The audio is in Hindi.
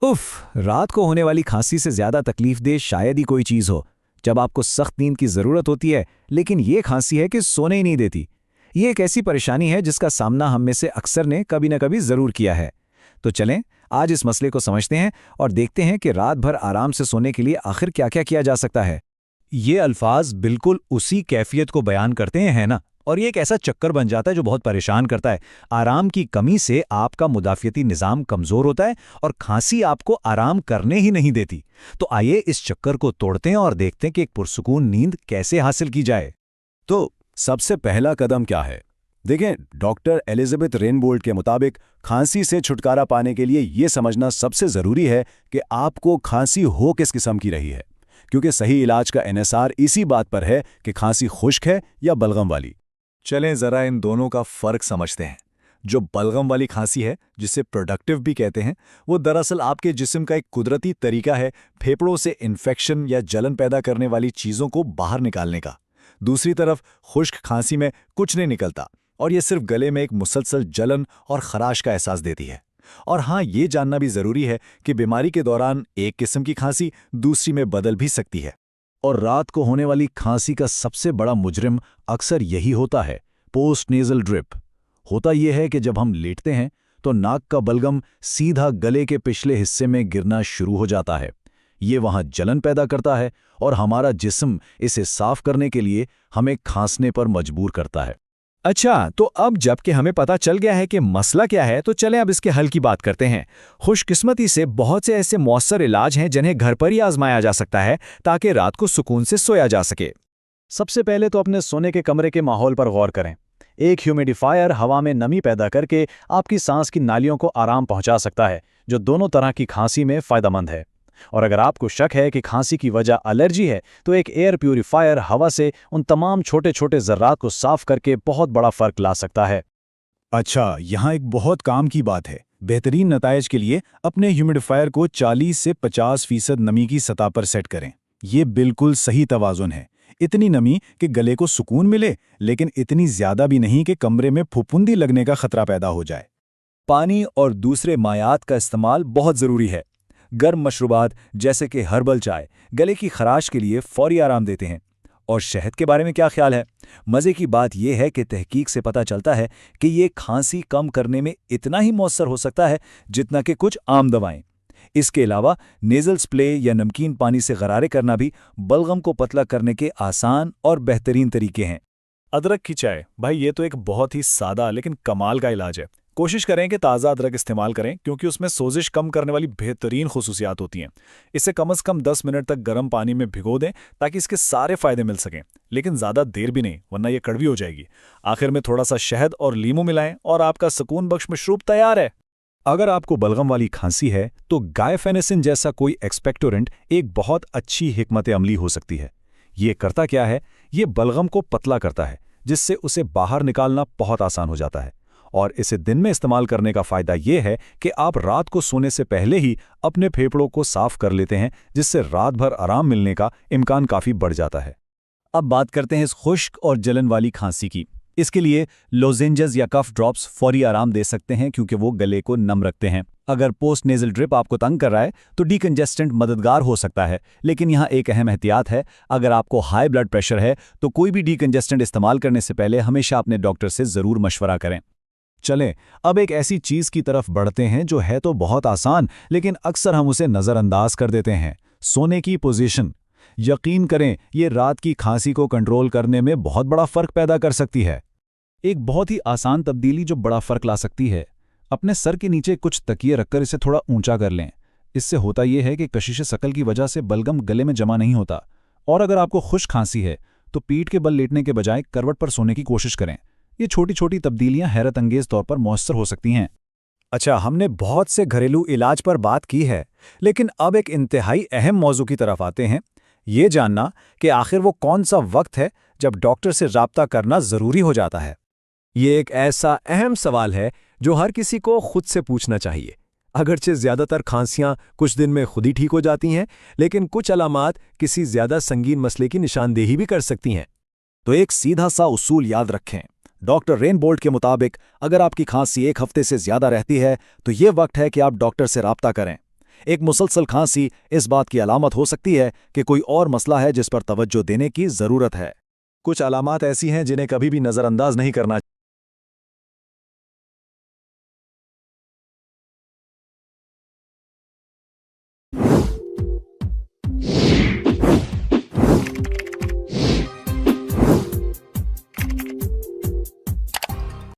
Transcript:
उफ, रात को होने वाली खांसी से ज्यादा तकलीफदेह शायद ही कोई चीज हो। जब आपको सख्त नींद की जरूरत होती है लेकिन ये खांसी है कि सोने ही नहीं देती। ये एक ऐसी परेशानी है जिसका सामना हम में से अक्सर ने कभी न कभी जरूर किया है। तो चलें, आज इस मसले को समझते हैं और देखते हैं कि रात भर आराम से सोने के लिए आखिर क्या क्या किया जा सकता है। ये अल्फाज बिल्कुल उसी कैफियत को बयान करते हैं, है ना? और ये एक ऐसा चक्कर बन जाता है जो बहुत परेशान करता है। आराम की कमी से आपका मुदाफ़ियती निज़ाम कमज़ोर होता है और खांसी आपको आराम करने ही नहीं देती। तो आइए इस चक्कर को तोड़ते हैं और देखते हैं कि एक पुरसुकून नींद कैसे हासिल की जाए। तो सबसे पहला कदम क्या है? देखें, डॉक्टर एलिजाबेथ रेनबोल्ट के मुताबिक खांसी से छुटकारा पाने के लिए ये समझना सबसे ज़रूरी है कि आपको खांसी हो किस किस्म की रही है, क्योंकि सही इलाज का इन्हिसार इसी बात पर है कि खांसी खुश्क है या बलगम वाली। चलें ज़रा इन दोनों का फ़र्क समझते हैं। जो बलगम वाली खांसी है, जिसे प्रोडक्टिव भी कहते हैं, वो दरअसल आपके जिस्म का एक कुदरती तरीका है फेफड़ों से इन्फेक्शन या जलन पैदा करने वाली चीज़ों को बाहर निकालने का। दूसरी तरफ खुश्क खांसी में कुछ नहीं निकलता और ये सिर्फ गले में एक मुसलसल जलन और खराश का एहसास देती है। और हाँ, ये जानना भी ज़रूरी है कि बीमारी के दौरान एक किस्म की खांसी दूसरी में बदल भी सकती है। और रात को होने वाली खांसी का सबसे बड़ा मुजरिम अक्सर यही होता है, पोस्ट नेज़ल ड्रिप। होता यह है कि जब हम लेटते हैं तो नाक का बलगम सीधा गले के पिछले हिस्से में गिरना शुरू हो जाता है। ये वहां जलन पैदा करता है और हमारा जिस्म इसे साफ करने के लिए हमें खांसने पर मजबूर करता है। अच्छा, तो अब जबकि हमें पता चल गया है कि मसला क्या है, तो चलें अब इसके हल की बात करते हैं। खुशकिस्मती से बहुत से ऐसे मौसर इलाज हैं जिन्हें घर पर ही आजमाया जा सकता है ताकि रात को सुकून से सोया जा सके। सबसे पहले तो अपने सोने के कमरे के माहौल पर गौर करें। एक ह्यूमिडिफायर हवा में नमी पैदा करके आपकी सांस की नालियों को आराम पहुंचा सकता है, जो दोनों तरह की खांसी में फ़ायदेमंद है। और अगर आपको शक है कि खांसी की वजह एलर्जी है, तो एक एयर प्यूरीफायर हवा से उन तमाम छोटे छोटे ज़र्रात को साफ करके बहुत बड़ा फ़र्क ला सकता है। अच्छा, यहाँ एक बहुत काम की बात है। बेहतरीन नताइज के लिए अपने ह्यूमिडिफायर को 40 से 50% नमी की सतह पर सेट करें। ये बिल्कुल सही तवाज़ुन है। इतनी नमी कि गले को सुकून मिले, लेकिन इतनी ज़्यादा भी नहीं कि कमरे में फुफुंदी लगने का खतरा पैदा हो जाए। पानी और दूसरे मायात का इस्तेमाल बहुत ज़रूरी है। गर्म मशरूबात जैसे कि हर्बल चाय गले की खराश के लिए फौरी आराम देते हैं। और शहद के बारे में क्या ख्याल है? मज़े की बात यह है कि तहकीक से पता चलता है कि ये खांसी कम करने में इतना ही मौसर हो सकता है जितना कि कुछ आम दवाएं। इसके अलावा नेज़ल स्प्रे या नमकीन पानी से गरारे करना भी बलगम को पतला करने के आसान और बेहतरीन तरीके हैं। अदरक की चाय, भाई ये तो एक बहुत ही सादा लेकिन कमाल का इलाज है। कोशिश करें कि ताज़ा अदरक इस्तेमाल करें, क्योंकि उसमें सोजिश कम करने वाली बेहतरीन खुसूसियात होती हैं। इसे कम से कम 10 मिनट तक गर्म पानी में भिगो दें ताकि इसके सारे फ़ायदे मिल सकें, लेकिन ज़्यादा देर भी नहीं, वरना ये कड़वी हो जाएगी। आखिर में थोड़ा सा शहद और लीमू मिलाएं और आपका सुकून बख्श मशरूब तैयार है। अगर आपको बलगम वाली खांसी है तो गायफेनेसिन जैसा कोई एक्सपेक्टोरेंट एक बहुत अच्छी हिकमत अमली हो सकती है। ये करता क्या है? ये बलगम को पतला करता है, जिससे उसे बाहर निकालना बहुत आसान हो जाता है। और इसे दिन में इस्तेमाल करने का फ़ायदा ये है कि आप रात को सोने से पहले ही अपने फेफड़ों को साफ कर लेते हैं, जिससे रात भर आराम मिलने का इम्कान काफ़ी बढ़ जाता है। अब बात करते हैं इस खुश्क और जलन वाली खांसी की। इसके लिए लोजेंजेस या कफ ड्रॉप्स फौरी आराम दे सकते हैं, क्योंकि वो गले को नम रखते हैं। अगर पोस्ट नेज़ल ड्रिप आपको तंग कर रहा है तो डीकंजेस्टेंट मददगार हो सकता है, लेकिन यहाँ एक अहम एहतियात है। अगर आपको हाई ब्लड प्रेशर है तो कोई भी डीकंजेस्टेंट इस्तेमाल करने से पहले हमेशा अपने डॉक्टर से ज़रूर मशवरा करें। चलें, अब एक ऐसी चीज़ की तरफ बढ़ते हैं जो है तो बहुत आसान, लेकिन अक्सर हम उसे नज़रअंदाज कर देते हैं। सोने की पोजीशन। यकीन करें, ये रात की खांसी को कंट्रोल करने में बहुत बड़ा फ़र्क पैदा कर सकती है। एक बहुत ही आसान तब्दीली जो बड़ा फ़र्क ला सकती है। अपने सर के नीचे कुछ तकिए रखकर इसे थोड़ा ऊंचा कर लें। इससे होता यह है कि कशिश शकल की वजह से बलगम गले में जमा नहीं होता। और अगर आपको खुश्क खांसी है तो पीठ के बल लेटने के बजाय करवट पर सोने की कोशिश करें। ये छोटी छोटी तब्दीलियां हैरत अंगेज तौर पर मौसर हो सकती हैं। अच्छा, हमने बहुत से घरेलू इलाज पर बात की है, लेकिन अब एक इंतहाई अहम मौजू की तरफ आते हैं। ये जानना कि आखिर वो कौन सा वक्त है जब डॉक्टर से राब्ता करना ज़रूरी हो जाता है। ये एक ऐसा अहम सवाल है जो हर किसी को खुद से पूछना चाहिए। अगरचे ज़्यादातर खांसियां कुछ दिन में खुद ही ठीक हो जाती हैं, लेकिन कुछ अलामात किसी ज़्यादा संगीन मसले की निशानदेही भी कर सकती हैं। तो एक सीधा सा उसूल याद रखें। डॉक्टर रेनबोल्ट के मुताबिक अगर आपकी खांसी 1 हफ्ते से ज़्यादा रहती है तो ये वक्त है कि आप डॉक्टर से राब्ता करें। एक मुसलसल खांसी इस बात की अलामत हो सकती है कि कोई और मसला है जिस पर तवज्जो देने की ज़रूरत है। कुछ अलामात ऐसी हैं जिन्हें कभी भी नज़रअंदाज नहीं करना